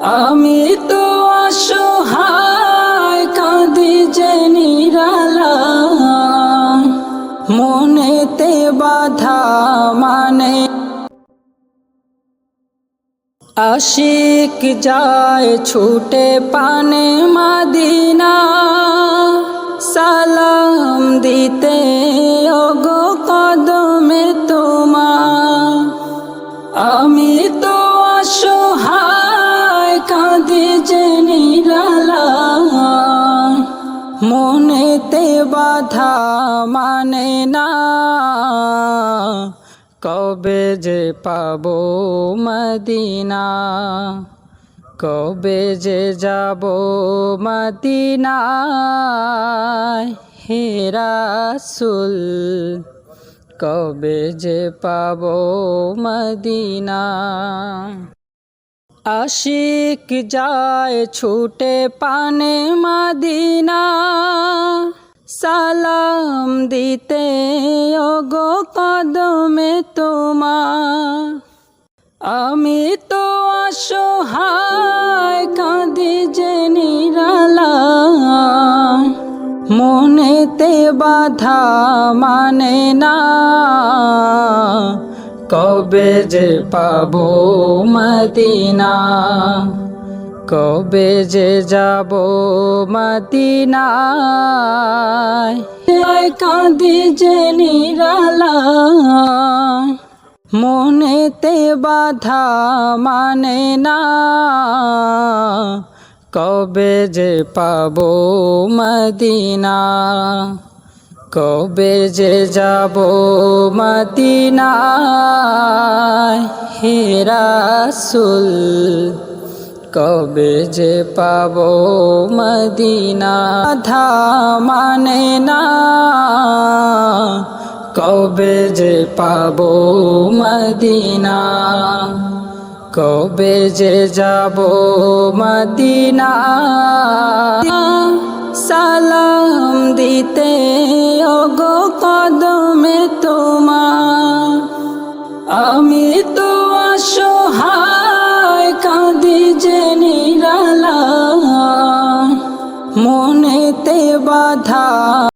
আমি তো অসহায় কাঁদি যে নিরালা, মনেতে বাধা মানে আশিক যায় ছুটে পানে মদিনা, সালাম দিতে ওগো কদমে তোমার। আমি তো অসহায় কাঁদি যে নিরালা, মনেতে বাধা মানে না, কবে যে পাবো মদিনা, কবে যে যাব মদিনায় হে রাসূল, কবে যে পাবো মদিনা। আশিক যায় ছুটে পানে মদিনা, সালাম দিতে ওগো কদমে তোমার। আমি তো অসহায় কাঁদি যে নিরালা, মনেতে বাধা মানে না, কবে যে পাবো মদিনা, কবে যে যাব মদিনায় কাঁদি যে নিরালা, মনেতে বাধা মানে না, কবে যে পাবো মদিনা, কবে যে যাব মদিনায় হে রাসূল, কবে যে পাবো মদিনা। বাধা মানে না, কবে যে পাবো মদিনা, কবে যে যাব মদিনা, সালাম দিতে ওগো কদমে তোমার। আমি তো অসহায়